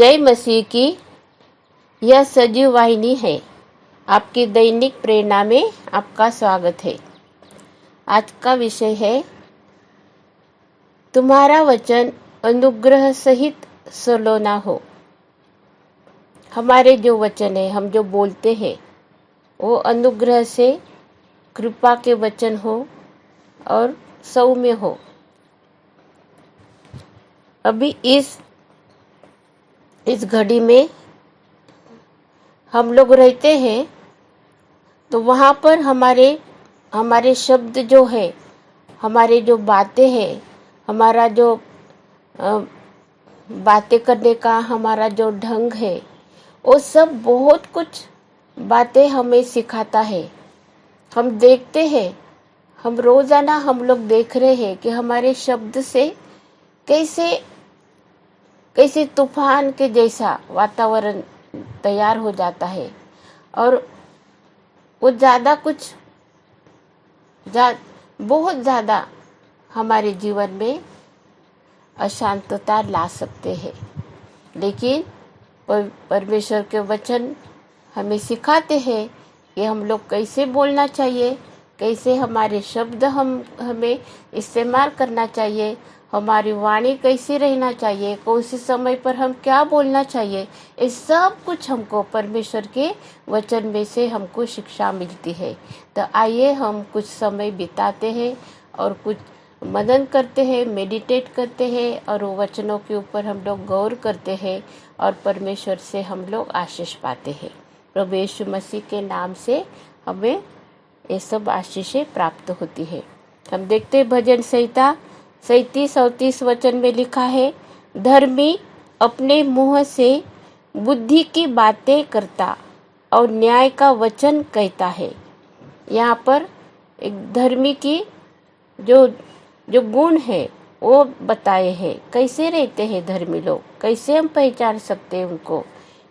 जय मसीह की यह सजीव वाहिनी है। आपकी दैनिक प्रेरणा में आपका स्वागत है। आज का विषय है तुम्हारा वचन अनुग्रह सहित सलोना हो। हमारे जो वचन है, हम जो बोलते हैं, वो अनुग्रह से कृपा के वचन हो और सौम्य हो। अभी इस घड़ी में हम लोग रहते हैं, तो वहाँ पर हमारे शब्द जो है, हमारे जो बातें हैं, हमारा जो बातें करने का हमारा जो ढंग है, वो सब बहुत कुछ बातें हमें सिखाता है। हम देखते हैं, हम रोजाना हम लोग देख रहे हैं कि हमारे शब्द से कैसे तूफान के जैसा वातावरण तैयार हो जाता है और वो बहुत ज़्यादा हमारे जीवन में अशांतता ला सकते हैं। लेकिन परमेश्वर के वचन हमें सिखाते हैं कि हम लोग कैसे बोलना चाहिए, कैसे हमारे शब्द हमें इस्तेमाल करना चाहिए, हमारी वाणी कैसी रहना चाहिए, कौन से समय पर हम क्या बोलना चाहिए। ये सब कुछ हमको परमेश्वर के वचन में से हमको शिक्षा मिलती है। तो आइए हम कुछ समय बिताते हैं और कुछ मनन करते हैं, मेडिटेट करते हैं और वो वचनों के ऊपर हम लोग गौर करते हैं और परमेश्वर से हम लोग आशीष पाते हैं। प्रभु यीशु मसीह के नाम से हमें ये सब आशीषें प्राप्त होती है। हम देखते हैं भजन संहिता 37-38 वचन में लिखा है, धर्मी अपने मुंह से बुद्धि की बातें करता और न्याय का वचन कहता है। यहाँ पर एक धर्मी की जो गुण है वो बताए हैं। कैसे रहते हैं धर्मी लोग, कैसे हम पहचान सकते हैं उनको,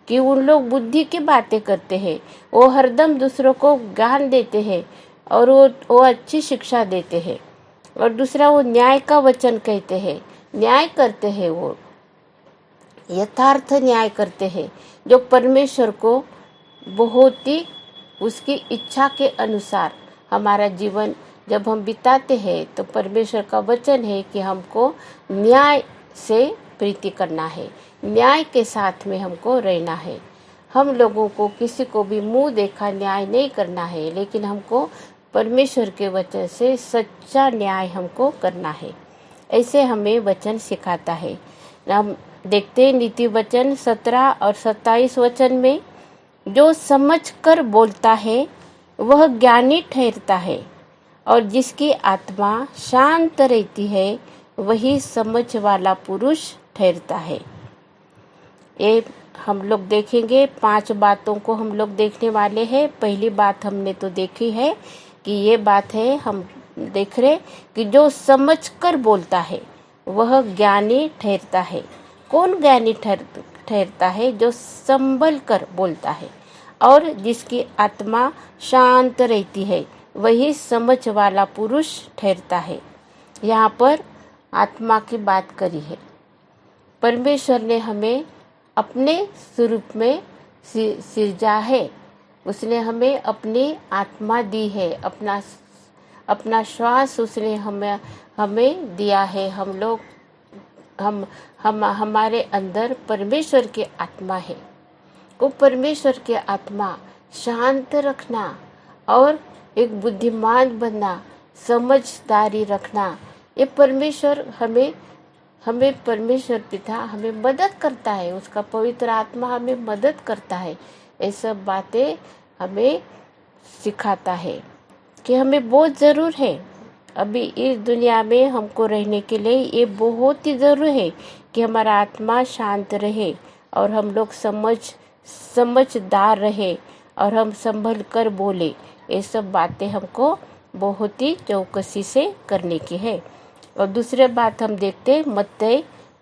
कि उन लोग बुद्धि की बातें करते हैं, वो हरदम दूसरों को ज्ञान देते हैं और वो अच्छी शिक्षा देते हैं। और दूसरा, वो न्याय का वचन कहते हैं, न्याय करते हैं, वो यथार्थ न्याय करते हैं, जो परमेश्वर को बहुत ही उसकी इच्छा के अनुसार हमारा जीवन जब हम बिताते हैं, तो परमेश्वर का वचन है कि हमको न्याय से प्रीति करना है, न्याय के साथ में हमको रहना है। हम लोगों को किसी को भी मुंह देखा न्याय नहीं करना है, लेकिन हमको परमेश्वर के वचन से सच्चा न्याय हमको करना है। ऐसे हमें वचन सिखाता है। हम देखते हैं नीति वचन 17 और 27 वचन में, जो समझ कर बोलता है वह ज्ञानी ठहरता है और जिसकी आत्मा शांत रहती है वही समझ वाला पुरुष ठहरता है। ये हम लोग देखेंगे, 5 बातों को हम लोग देखने वाले हैं। पहली बात हमने तो देखी है कि ये बात है, हम देख रहे कि जो समझ कर बोलता है वह ज्ञानी ठहरता है। कौन ज्ञानी ठहरता है? जो संभल कर बोलता है और जिसकी आत्मा शांत रहती है वही समझ वाला पुरुष ठहरता है। यहाँ पर आत्मा की बात करी है। परमेश्वर ने हमें अपने स्वरूप में सिरजा है, उसने हमें अपनी आत्मा दी है, अपना श्वास उसने हमें दिया है। हमारे अंदर परमेश्वर की आत्मा है। वो परमेश्वर की आत्मा शांत रखना और एक बुद्धिमान बनना, समझदारी रखना, ये परमेश्वर हमें परमेश्वर पिता हमें मदद करता है, उसका पवित्र आत्मा हमें मदद करता है। ये सब बातें हमें सिखाता है कि हमें बहुत ज़रूर है अभी इस दुनिया में हमको रहने के लिए। ये बहुत ही ज़रूरी है कि हमारा आत्मा शांत रहे और हम लोग समझदार रहे और हम संभल कर बोले। ये सब बातें हमको बहुत ही चौकसी से करने की है। और दूसरे बात हम देखते हैं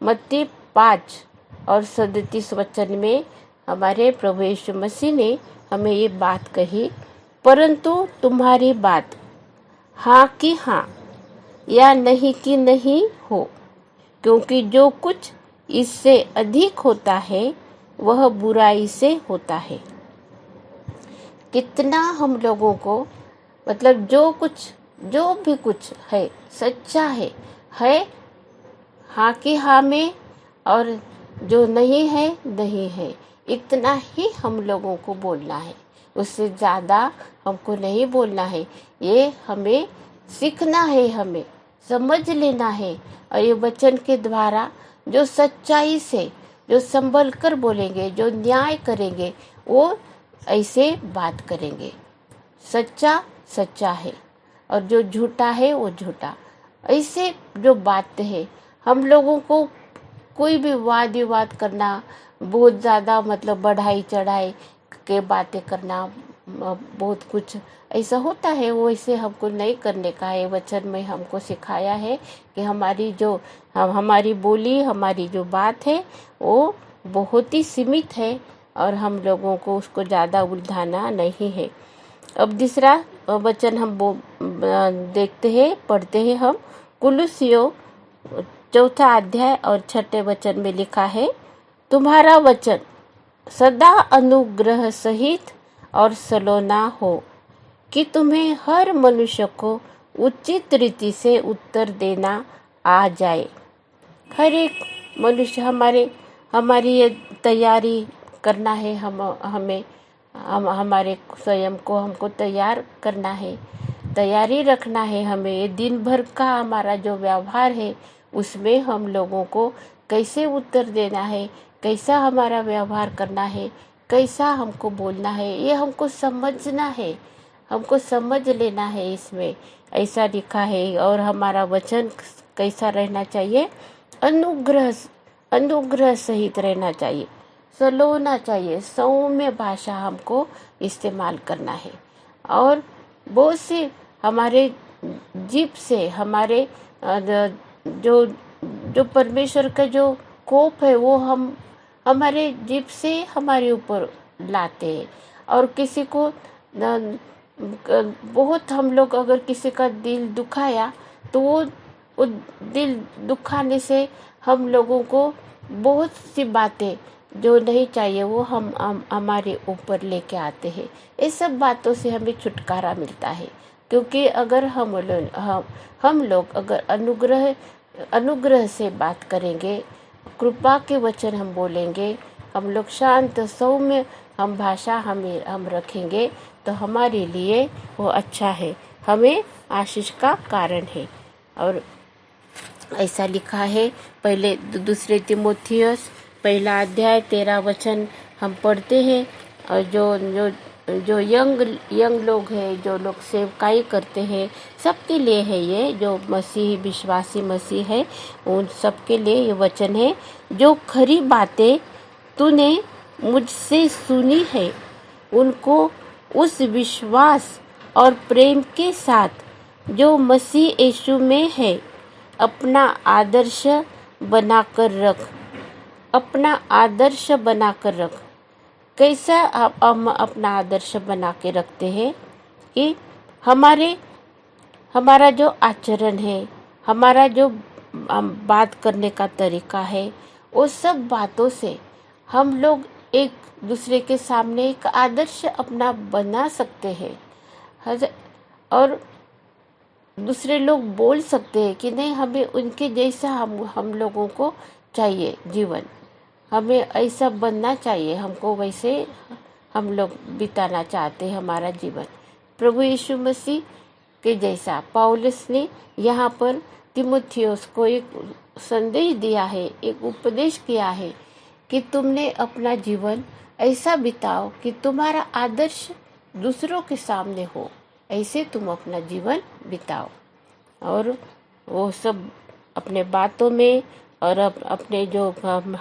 मत्ती 5 और 37 वचन में हमारे प्रभु यीशु मसीह ने हमें ये बात कही, परंतु तुम्हारी बात हाँ की हाँ या नहीं नहीं हो, क्योंकि जो कुछ इससे अधिक होता है वह बुराई से होता है। कितना हम लोगों को मतलब जो भी कुछ है सच्चा है हाँ की हाँ में, और जो नहीं है नहीं है, इतना ही हम लोगों को बोलना है। उससे ज़्यादा हमको नहीं बोलना है। ये हमें सीखना है, हमें समझ लेना है। और ये वचन के द्वारा जो सच्चाई से, जो संभल कर बोलेंगे, जो न्याय करेंगे, वो ऐसे बात करेंगे। सच्चा सच्चा है और जो झूठा है वो झूठा। ऐसे जो बात है, हम लोगों को कोई भी वाद विवाद करना, बहुत ज़्यादा मतलब बढ़ाई चढ़ाई के बातें करना, बहुत कुछ ऐसा होता है, वो ऐसे हमको नहीं करने का है। वचन में हमको सिखाया है कि हमारी बोली, हमारी जो बात है वो बहुत ही सीमित है और हम लोगों को उसको ज़्यादा उलझाना नहीं है। अब दूसरा वचन हम देखते हैं, पढ़ते हैं हम। कुलुस्सियों 4 अध्याय और 6 वचन में लिखा है, तुम्हारा वचन सदा अनुग्रह सहित और सलोना हो, कि तुम्हें हर मनुष्य को उचित रीति से उत्तर देना आ जाए। हर एक मनुष्य हमारी ये तैयारी करना है, हम हमारे स्वयं को हमको तैयार करना है, तैयारी रखना है हमें। ये दिन भर का हमारा जो व्यवहार है उसमें हम लोगों को कैसे उत्तर देना है, कैसा हमारा व्यवहार करना है, कैसा हमको बोलना है, ये हमको समझना है, हमको समझ लेना है। इसमें ऐसा लिखा है। और हमारा वचन कैसा रहना चाहिए? अनुग्रह सहित रहना चाहिए, सलोना चाहिए, सौम्य भाषा हमको इस्तेमाल करना है। और बहुत से हमारे जीभ से हमारे जो जो परमेश्वर का जो कोप है वो हम हमारे जीभ से हमारे ऊपर लाते हैं। और किसी को बहुत हम लोग अगर किसी का दिल दुखाया तो वो दिल दुखाने से हम लोगों को बहुत सी बातें जो नहीं चाहिए वो हम हमारे ऊपर लेके आते हैं। इस सब बातों से हमें छुटकारा मिलता है, क्योंकि अगर हम लोग अगर अनुग्रह से बात करेंगे, कृपा के वचन हम बोलेंगे, हम लोग शांत सौम्य हम भाषा हम रखेंगे, तो हमारे लिए वो अच्छा है, हमें आशीष का कारण है। और ऐसा लिखा है, पहले 2 तीमुथियुस 1 अध्याय 13 वचन हम पढ़ते हैं। और जो यंग लोग हैं, जो लोग सेवकाई करते हैं, सबके लिए है ये, जो विश्वासी मसीह है उन सबके लिए ये वचन है। जो खरी बातें तूने मुझसे सुनी है उनको उस विश्वास और प्रेम के साथ जो मसीह यीशु में है अपना आदर्श बनाकर रख। अपना आदर्श बनाकर रख। कैसा हम अपना आदर्श बना के रखते हैं कि हमारा जो आचरण है, हमारा जो बात करने का तरीका है, वो सब बातों से हम लोग एक दूसरे के सामने एक आदर्श अपना बना सकते हैं। और दूसरे लोग बोल सकते हैं कि नहीं, हमें उनके जैसा हम लोगों को चाहिए जीवन, हमें ऐसा बनना चाहिए, हमको वैसे हम लोग बिताना चाहते हैं हमारा जीवन प्रभु यीशु मसीह के जैसा। पौलुस ने यहाँ पर तीमुथियुस को एक संदेश दिया है, एक उपदेश किया है कि तुमने अपना जीवन ऐसा बिताओ कि तुम्हारा आदर्श दूसरों के सामने हो, ऐसे तुम अपना जीवन बिताओ। और वो सब अपने बातों में और अपने जो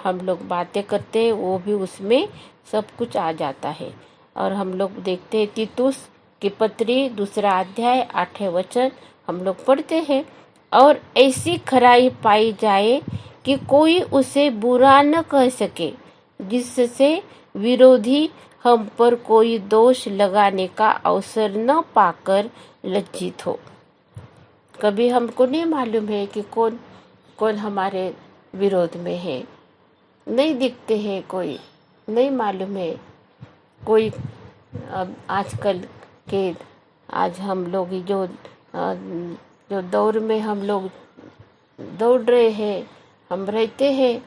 हम लोग बातें करते हैं वो भी उसमें सब कुछ आ जाता है। और हम लोग देखते हैं तीतुस की पत्री 2 अध्याय 8 वचन हम लोग पढ़ते हैं। और ऐसी खराई पाई जाए कि कोई उसे बुरा न कह सके, जिससे विरोधी हम पर कोई दोष लगाने का अवसर न पाकर लज्जित हो। कभी हमको नहीं मालूम है कि कौन हमारे विरोध में है, नहीं दिखते हैं कोई, नहीं मालूम है। कोई अब आजकल के आज हम लोग जो दौर में हम लोग दौड़ रहे हैं, हम रहते हैं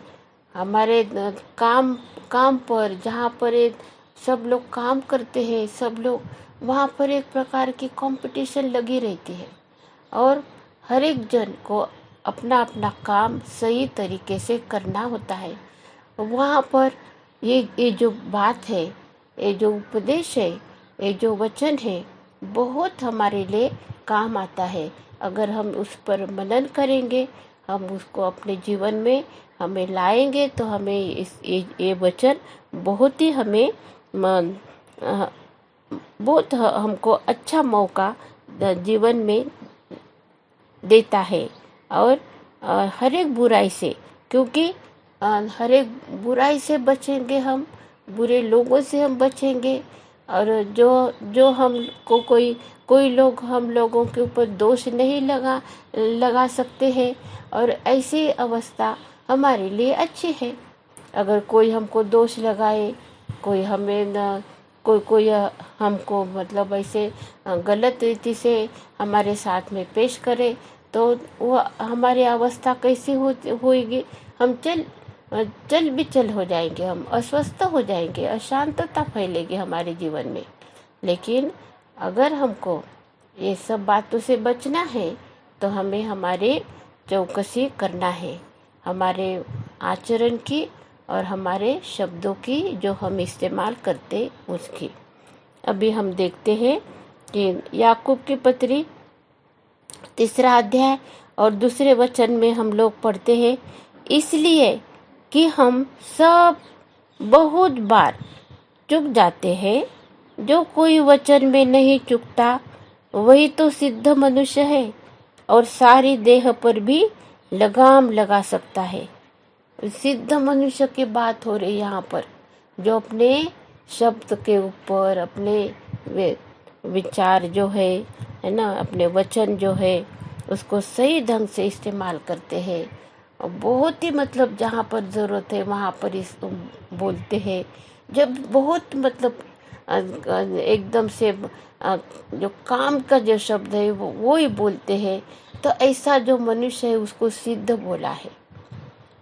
हमारे काम काम पर, जहाँ पर सब लोग काम करते हैं, सब लोग वहाँ पर एक प्रकार की कंपटीशन लगी रहती है और हर एक जन को अपना अपना काम सही तरीके से करना होता है। वहाँ पर ये जो बात है, ये जो उपदेश है, ये जो वचन है, बहुत हमारे लिए काम आता है। अगर हम उस पर मनन करेंगे, हम उसको अपने जीवन में हमें लाएंगे तो हमें ये वचन बहुत ही हमें बहुत हमको अच्छा मौका जीवन में देता है। और हर एक बुराई से, क्योंकि हर एक बुराई से बचेंगे हम, बुरे लोगों से हम बचेंगे। और जो हमको कोई लोग हम लोगों के ऊपर दोष नहीं लगा सकते हैं, और ऐसी अवस्था हमारे लिए अच्छी है। अगर कोई हमको दोष लगाए, कोई हमें न कोई हमको मतलब ऐसे गलत रीति से हमारे साथ में पेश करे, तो वो हमारी अवस्था कैसी होगी? हम चल विचल हो जाएंगे, हम अस्वस्थ हो जाएंगे, अशांतता फैलेगी हमारे जीवन में। लेकिन अगर हमको ये सब बातों से बचना है तो हमें हमारे चौकसी करना है, हमारे आचरण की और हमारे शब्दों की जो हम इस्तेमाल करते उसकी। अभी हम देखते हैं कि याकूब की पत्री 3 अध्याय और 2 वचन में हम लोग पढ़ते हैं, इसलिए कि हम सब बहुत बार चूक जाते हैं, जो कोई वचन में नहीं चूकता वही तो सिद्ध मनुष्य है और सारी देह पर भी लगाम लगा सकता है। सिद्ध मनुष्य की बात हो रही यहाँ पर, जो अपने शब्द के ऊपर अपने विचार जो है ना, अपने वचन जो है उसको सही ढंग से इस्तेमाल करते हैं। और बहुत ही मतलब जहाँ पर ज़रूरत है वहाँ पर इस बोलते हैं। जब बहुत मतलब एकदम से जो काम का जो शब्द है वो ही बोलते हैं, तो ऐसा जो मनुष्य है उसको सिद्ध बोला है।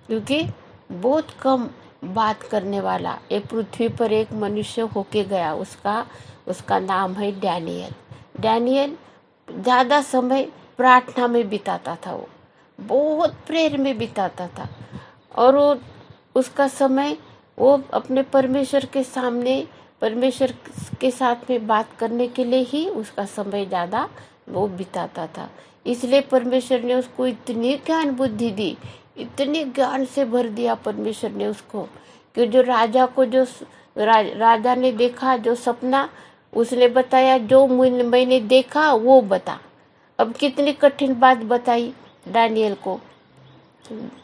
क्योंकि बहुत कम बात करने वाला एक पृथ्वी पर एक मनुष्य होके गया, उसका नाम है डैनियल। डैनियल ज़्यादा समय प्रार्थना में बिताता था, वो बहुत प्रेयर में बिताता था, और उसका समय वो अपने परमेश्वर के सामने, परमेश्वर के साथ में बात करने के लिए ही उसका समय ज़्यादा वो बिताता था। इसलिए परमेश्वर ने उसको इतनी ज्ञान बुद्धि दी, इतने ज्ञान से भर दिया परमेश्वर ने उसको, कि जो राजा को जो राजा ने देखा जो सपना, उसने बताया जो मैंने देखा वो बता। अब कितनी कठिन बात बताई डैनियल को।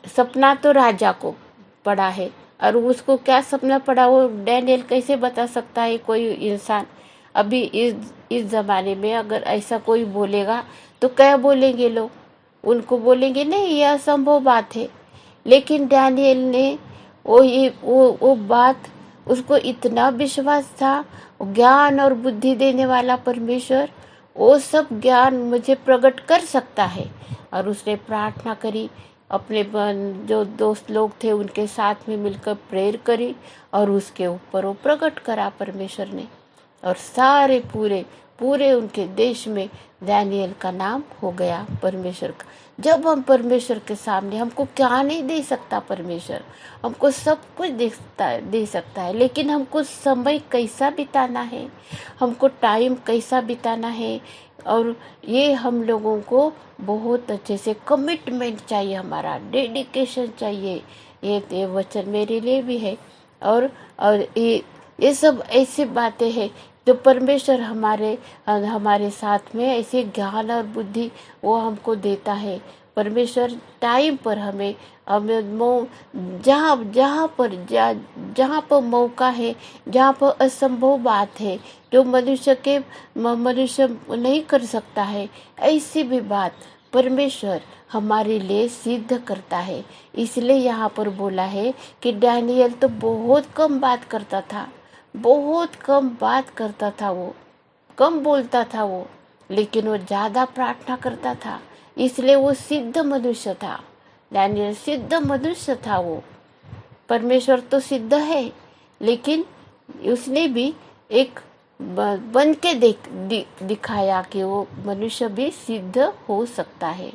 सपना तो राजा को पड़ा है, और उसको क्या सपना पड़ा वो डैनियल कैसे बता सकता है कोई इंसान? अभी इस ज़माने में अगर ऐसा कोई बोलेगा तो क्या बोलेंगे लोग? उनको बोलेंगे नहीं, यह असंभव बात है। लेकिन डैनियल ने वो बात, उसको इतना विश्वास था, ज्ञान और बुद्धि देने वाला परमेश्वर वो सब ज्ञान मुझे प्रकट कर सकता है। और उसने प्रार्थना करी, अपने जो दोस्त लोग थे उनके साथ में मिलकर प्रेयर करी, और उसके ऊपर वो प्रकट करा परमेश्वर ने, और सारे पूरे उनके देश में दानियल का नाम हो गया परमेश्वर का। जब हम परमेश्वर के सामने, हमको क्या नहीं दे सकता परमेश्वर, हमको सब कुछ दे सकता है, लेकिन हमको समय कैसा बिताना है, हमको टाइम कैसा बिताना है, और ये हम लोगों को बहुत अच्छे से कमिटमेंट चाहिए, हमारा डेडिकेशन चाहिए। ये वचन मेरे लिए भी है, और ये सब ऐसी बातें हैं जो परमेश्वर हमारे साथ में ऐसे ज्ञान और बुद्धि वो हमको देता है। परमेश्वर टाइम पर हमें जहाँ पर मौका है, जहाँ पर असंभव बात है, जो मनुष्य नहीं कर सकता है, ऐसी भी बात परमेश्वर हमारे लिए सिद्ध करता है। इसलिए यहाँ पर बोला है कि डैनियल तो बहुत कम बात करता था, बहुत कम बात करता था, वो कम बोलता था वो, लेकिन वो ज़्यादा प्रार्थना करता था, इसलिए वो सिद्ध मनुष्य था। डैनियल सिद्ध मनुष्य था। वो परमेश्वर तो सिद्ध है, लेकिन उसने भी एक बन के दिखाया कि वो मनुष्य भी सिद्ध हो सकता है।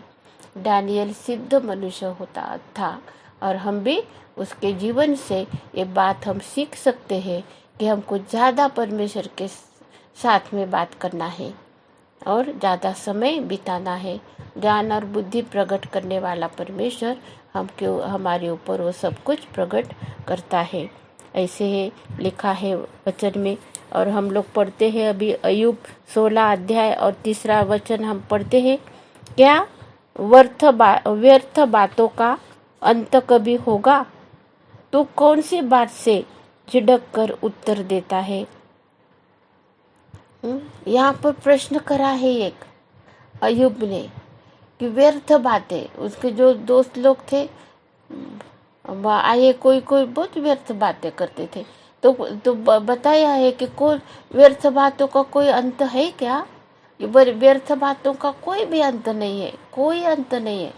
डैनियल सिद्ध मनुष्य होता था, और हम भी उसके जीवन से ये बात हम सीख सकते हैं कि हमको ज़्यादा परमेश्वर के साथ में बात करना है और ज़्यादा समय बिताना है। ज्ञान और बुद्धि प्रकट करने वाला परमेश्वर हमारे ऊपर वो सब कुछ प्रकट करता है। ऐसे ही लिखा है वचन में। और हम लोग पढ़ते हैं अभी अय्यूब 16 अध्याय और 3 वचन हम पढ़ते हैं। क्या व्यर्थ बातों का अंत कभी होगा? तू कौन सी बात से झिड़क कर उत्तर देता है? यहाँ पर प्रश्न करा है एक अय्यूब ने कि व्यर्थ बातें, उसके जो दोस्त लोग थे आए, कोई कोई बहुत व्यर्थ बातें करते थे, तो बताया है कि कोई व्यर्थ बातों का कोई अंत है क्या? व्यर्थ बातों का कोई भी अंत नहीं है, कोई अंत नहीं है।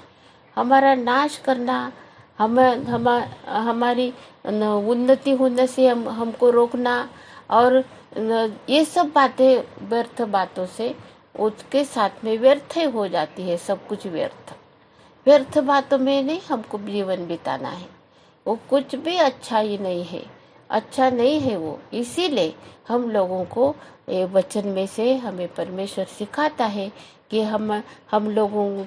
हमारा नाश करना, हमारी उन्नति होने से हमको रोकना, और ये सब बातें व्यर्थ बातों से उसके साथ में व्यर्थ हो जाती है। सब कुछ व्यर्थ बातों में नहीं हमको जीवन बिताना है। वो कुछ भी अच्छा ही नहीं है, अच्छा नहीं है वो। इसीलिए हम लोगों को ये वचन में से हमें परमेश्वर सिखाता है कि हम लोगों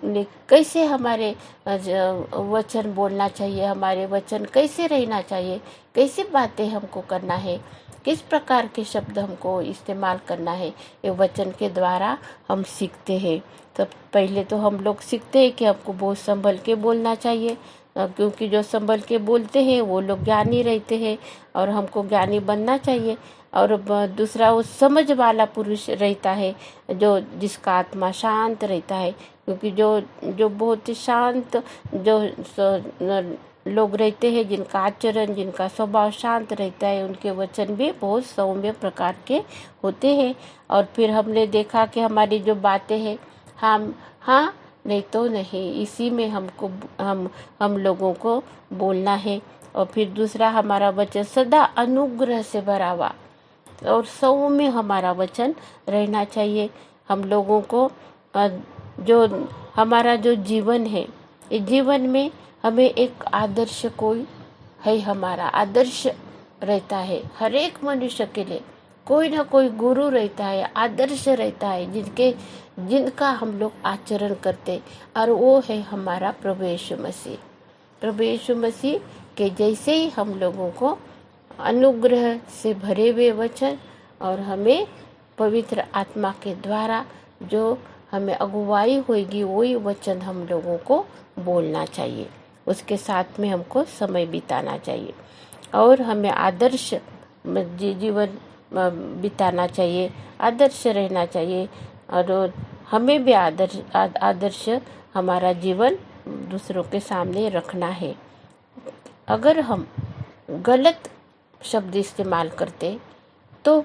ने कैसे हमारे वचन बोलना चाहिए, हमारे वचन कैसे रहना चाहिए, कैसे बातें हमको करना है, किस प्रकार के शब्द हमको इस्तेमाल करना है। ये वचन के द्वारा हम सीखते हैं। तो पहले तो हम लोग सीखते हैं कि हमको बहुत संभल के बोलना चाहिए, क्योंकि जो संभल के बोलते हैं वो लोग ज्ञानी रहते हैं, और हमको ज्ञानी बनना चाहिए। और दूसरा वो समझ वाला पुरुष रहता है, जिसका आत्मा शांत रहता है, क्योंकि जो बहुत ही शांत जो लोग रहते हैं, जिनका आचरण, जिनका स्वभाव शांत रहता है, उनके वचन भी बहुत सौम्य प्रकार के होते हैं। और फिर हमने देखा कि हमारी जो बातें हैं, हम हाँ नहीं तो नहीं, इसी में हम लोगों को बोलना है। और फिर दूसरा, हमारा वचन सदा अनुग्रह से भरा हुआ और सौम्य हमारा वचन रहना चाहिए। हम लोगों को जो हमारा जो जीवन है, इस जीवन में हमें एक आदर्श कोई है, हमारा आदर्श रहता है। हर एक मनुष्य के लिए कोई ना कोई गुरु रहता है, आदर्श रहता है, जिनका हम लोग आचरण करते, और वो है हमारा प्रभु यीशु मसीह। प्रभु यीशु मसीह के जैसे ही हम लोगों को अनुग्रह से भरे हुए वचन, और हमें पवित्र आत्मा के द्वारा जो हमें अगुवाई होगी, वही वचन हम लोगों को बोलना चाहिए। उसके साथ में हमको समय बिताना चाहिए, और हमें आदर्श जीवन बिताना चाहिए, आदर्श रहना चाहिए। और हमें भी आदर्श हमारा जीवन दूसरों के सामने रखना है। अगर हम गलत शब्द इस्तेमाल करते तो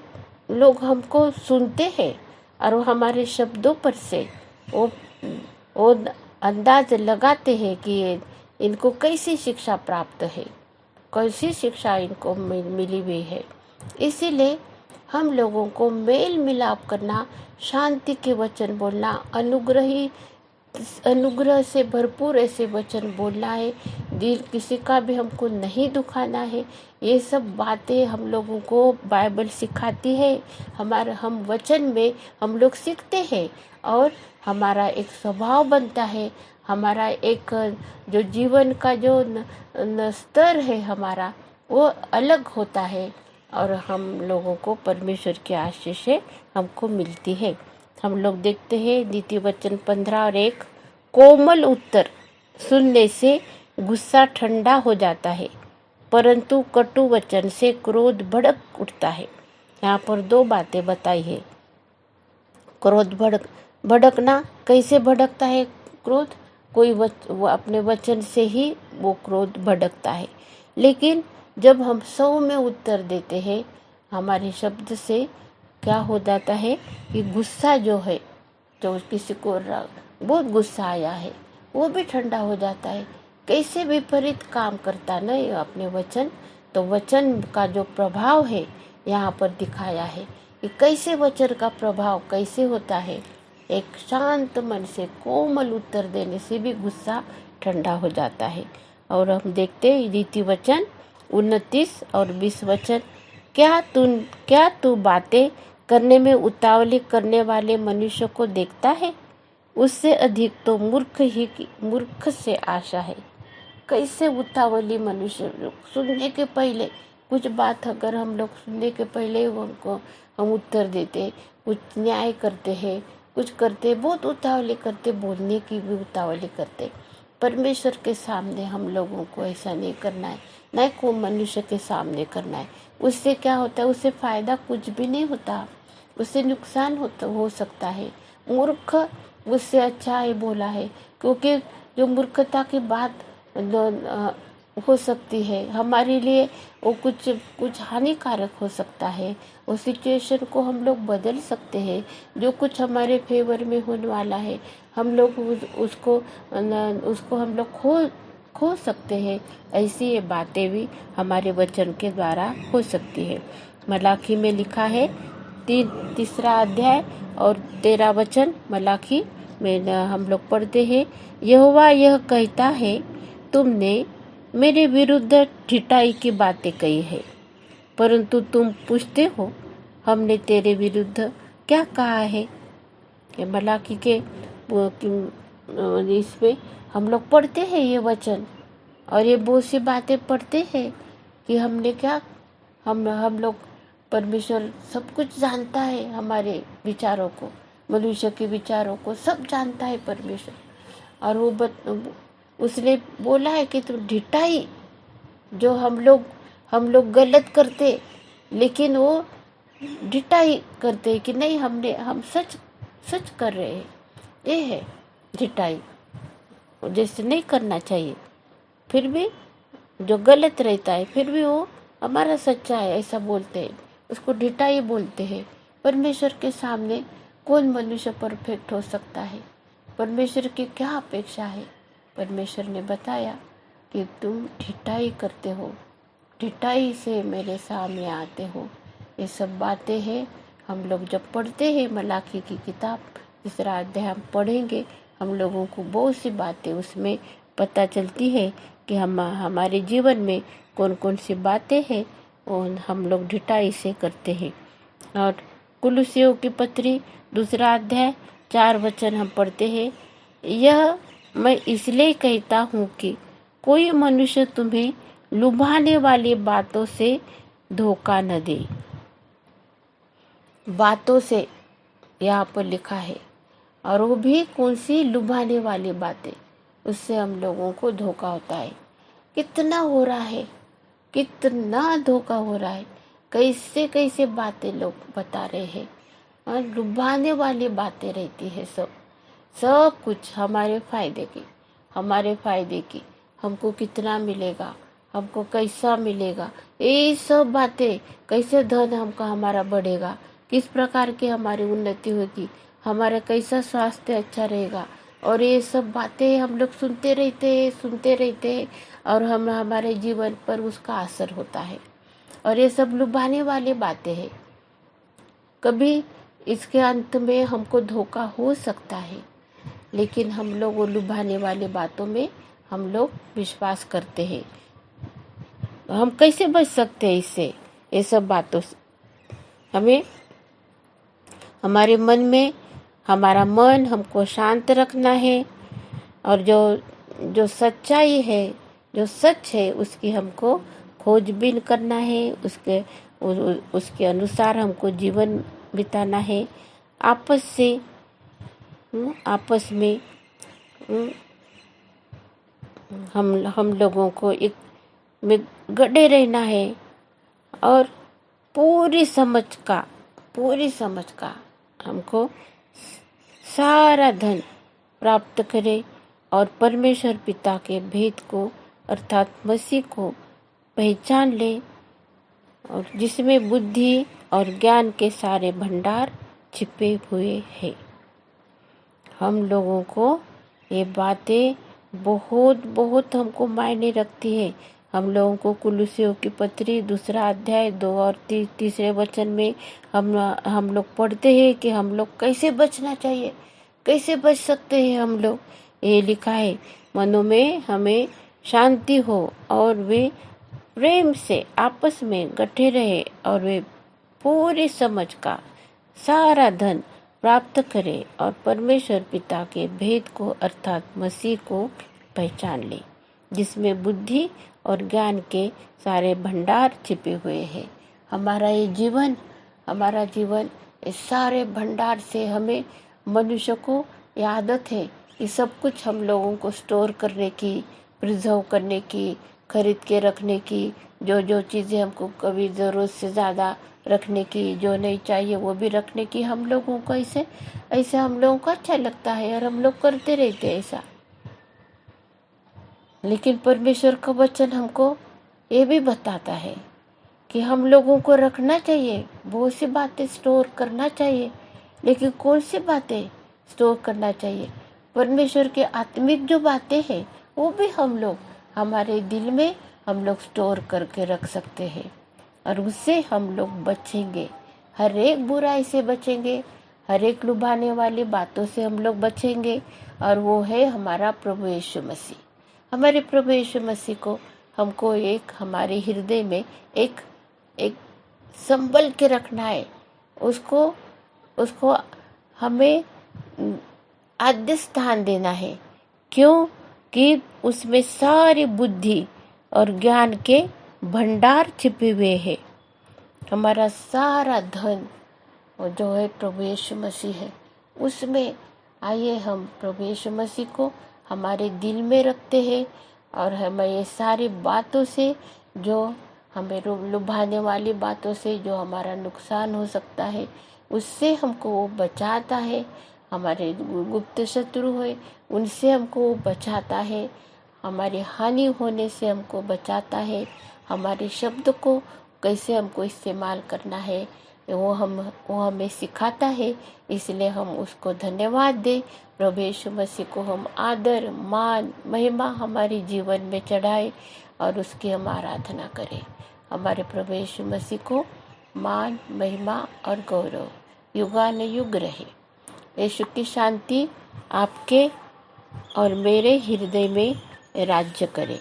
लोग हमको सुनते हैं, और वो हमारे शब्दों पर से वो अंदाज लगाते हैं कि इनको कैसी शिक्षा प्राप्त है, कैसी शिक्षा इनको मिली हुई है। इसीलिए हम लोगों को मेल मिलाप करना, शांति के वचन बोलना, अनुग्रह से भरपूर ऐसे वचन बोलना है। दिल किसी का भी हमको नहीं दुखाना है। ये सब बातें हम लोगों को बाइबल सिखाती है। हम वचन में हम लोग सीखते हैं, और हमारा एक स्वभाव बनता है। हमारा एक जो जीवन का जो स्तर है हमारा, वो अलग होता है, और हम लोगों को परमेश्वर की आशीष हमको मिलती है। हम लोग देखते हैं नीति वचन 15:1, कोमल उत्तर सुनने से गुस्सा ठंडा हो जाता है, परंतु कटु वचन से क्रोध भड़क उठता है। यहाँ पर 2 बातें बताई है। क्रोध भड़कना, कैसे भड़कता है क्रोध? वो अपने वचन से ही वो क्रोध भड़कता है। लेकिन जब हम 100 में उत्तर देते हैं हमारे शब्द से, क्या हो जाता है कि गुस्सा जो है, जो किसी को बहुत गुस्सा आया है, वो भी ठंडा हो जाता है। कैसे विपरीत काम करता नहीं अपने वचन। तो वचन का जो प्रभाव है यहाँ पर दिखाया है कि कैसे वचन का प्रभाव कैसे होता है। एक शांत मन से कोमल उत्तर देने से भी गुस्सा ठंडा हो जाता है। और हम देखते हैं रीति वचन 29 और 20 वचन, क्या तू बातें करने में उतावली करने वाले मनुष्य को देखता है? उससे अधिक तो मूर्ख से आशा है। कैसे उतावली मनुष्य, सुनने के पहले कुछ बात अगर हम लोग सुनने के पहले उनको हम उत्तर देते, कुछ न्याय करते हैं, कुछ करते, बहुत उतावली करते, बोलने की भी उतावली करते। परमेश्वर के सामने हम लोगों को ऐसा नहीं करना है, न को मनुष्य के सामने करना है। उससे क्या होता है, उससे फायदा कुछ भी नहीं होता, उससे नुकसान हो सकता है। मूर्ख उससे अच्छा है बोला है, क्योंकि जो मूर्खता की बात हो सकती है हमारे लिए, वो कुछ हानिकारक हो सकता है। उस सिचुएशन को हम लोग बदल सकते हैं। जो कुछ हमारे फेवर में होने वाला है, हम लोग उसको हम लोग खो सकते हैं। ऐसी ये बातें भी हमारे वचन के द्वारा हो सकती है। मलाकी में लिखा है 3 अध्याय और 13 वचन मलाकी में हम लोग पढ़ते हैं, यहोवा यह कहता है, तुमने मेरे विरुद्ध ठिठाई की बातें कही है, परंतु तुम पूछते हो हमने तेरे विरुद्ध क्या कहा है। ये मलाकी के इसमें हम लोग पढ़ते हैं ये वचन, और ये बहुत सी बातें पढ़ते हैं कि हमने क्या, हम लोग, परमेश्वर सब कुछ जानता है, हमारे विचारों को, मनुष्य के विचारों को सब जानता है परमेश्वर। और उसने बोला है कि तुम ढिठाई, जो हम लोग गलत करते, लेकिन वो ढिठाई करते कि नहीं, हम सच कर रहे हैं, ये है ढिठाई, जैसे नहीं करना चाहिए। फिर भी जो गलत रहता है फिर भी वो हमारा सच्चा है ऐसा बोलते हैं, उसको ढिठाई बोलते हैं। परमेश्वर के सामने कौन मनुष्य परफेक्ट हो सकता है? परमेश्वर की क्या अपेक्षा है? परमेश्वर ने बताया कि तुम ढिठाई करते हो, ढिठाई से मेरे सामने आते हो। ये सब बातें हैं। हम लोग जब पढ़ते हैं मलाकी की किताब 3 अध्याय हम पढ़ेंगे, हम लोगों को बहुत सी बातें उसमें पता चलती है कि हमारे जीवन में कौन कौन सी बातें हैं और हम लोग ढिठाई से करते हैं। और कुलुस्सियों की पत्री 2 अध्याय 4 वचन हम पढ़ते हैं, यह मैं इसलिए कहता हूँ कि कोई मनुष्य तुम्हें लुभाने वाली बातों से धोखा न दे। बातों से यहाँ पर लिखा है, और वो भी कौन सी लुभाने वाली बातें, उससे हम लोगों को धोखा होता है। कितना हो रहा है, कितना धोखा हो रहा है, कैसे कैसे बातें लोग बता रहे हैं, और लुभाने वाली बातें रहती है। सब कुछ हमारे फायदे की, हमको कितना मिलेगा, हमको कैसा मिलेगा, ये सब बातें, कैसे धन हमारा बढ़ेगा, किस प्रकार की हमारी उन्नति होगी, हमारा कैसा स्वास्थ्य अच्छा रहेगा, और ये सब बातें हम लोग सुनते रहते हैं और हमारे जीवन पर उसका असर होता है। और ये सब लुभाने वाली बातें हैं। कभी इसके अंत में हमको धोखा हो सकता है, लेकिन हम लोग वो लुभाने वाली बातों में हम लोग विश्वास करते हैं। हम कैसे बच सकते हैं इससे, ये सब बातों से? हमें हमारे मन में, हमारा मन हमको शांत रखना है, और जो सच्चाई है, जो सच है, उसकी हमको खोजबीन करना है, उसके अनुसार हमको जीवन बिताना है। आपस में हम लोगों को एक में गड़े रहना है, और पूरी समझ का हमको सारा धन प्राप्त करे और परमेश्वर पिता के भेद को अर्थात मसीह को पहचान ले, और जिसमें बुद्धि और ज्ञान के सारे भंडार छिपे हुए हैं। हम लोगों को ये बातें बहुत बहुत हमको मायने रखती है। हम लोगों को कुलुस्सियों की पत्री 2 अध्याय 2 और 3 वचन में हम लोग पढ़ते हैं कि हम लोग कैसे बचना चाहिए, कैसे बच सकते हैं हम लोग। ये लिखा है, मनों में हमें शांति हो और वे प्रेम से आपस में गठे रहे और वे पूरी समझ का सारा धन प्राप्त करे और परमेश्वर पिता के भेद को अर्थात मसीह को पहचान ले, जिसमें बुद्धि और ज्ञान के सारे भंडार छिपे हुए हैं। हमारा जीवन इस सारे भंडार से हमें मनुष्य को ये आदत है कि सब कुछ हम लोगों को स्टोर करने की, प्रिजर्व करने की, खरीद के रखने की, जो चीज़ें हमको कभी ज़रूरत से ज़्यादा रखने की, जो नहीं चाहिए वो भी रखने की, हम लोगों को ऐसे हम लोगों को अच्छा लगता है और हम लोग करते रहते हैं ऐसा। लेकिन परमेश्वर का वचन हमको ये भी बताता है कि हम लोगों को रखना चाहिए, बहुत सी बातें स्टोर करना चाहिए। लेकिन कौन सी बातें स्टोर करना चाहिए? परमेश्वर के आत्मिक जो बातें हैं वो भी हम लोग हमारे दिल में हम लोग स्टोर करके रख सकते हैं और उससे हम लोग बचेंगे। हर एक बुराई से बचेंगे, हर एक लुभाने वाली बातों से हम लोग बचेंगे। और वो है हमारा प्रभु यीशु मसीह। हमारे प्रभु यीशु मसीह को हमको एक हमारे हृदय में एक संबल के रखना है। उसको हमें आद्य स्थान देना है। क्यों? कि उसमें सारी बुद्धि और ज्ञान के भंडार छिपे हुए हैं। हमारा सारा धन जो है प्रभु यीशु मसीह है, उसमें आइए हम प्रभु यीशु मसीह को हमारे दिल में रखते हैं और हमें ये सारी बातों से, जो हमें लुभाने वाली बातों से जो हमारा नुकसान हो सकता है, उससे हमको वो बचाता है। हमारे गुप्त शत्रु है उनसे हमको वो बचाता है, हमारी हानि होने से हमको बचाता है। हमारे शब्द को कैसे हमको इस्तेमाल करना है वो हमें सिखाता है। इसलिए हम उसको धन्यवाद दें। प्रभु यीशु मसीह को हम आदर, मान, महिमा हमारे जीवन में चढ़ाए और उसकी हम आराधना करें। हमारे प्रभु यीशु मसीह को मान, महिमा और गौरव युगानुयुग रहे। यीशु की शांति आपके और मेरे हृदय में राज्य करे।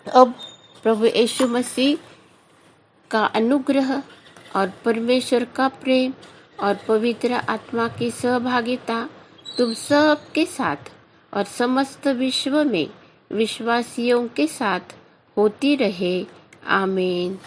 अब प्रभु यीशु मसीह का अनुग्रह और परमेश्वर का प्रेम और पवित्र आत्मा की सहभागिता तुम सब के साथ और समस्त विश्व में विश्वासियों के साथ होती रहे। आमीन।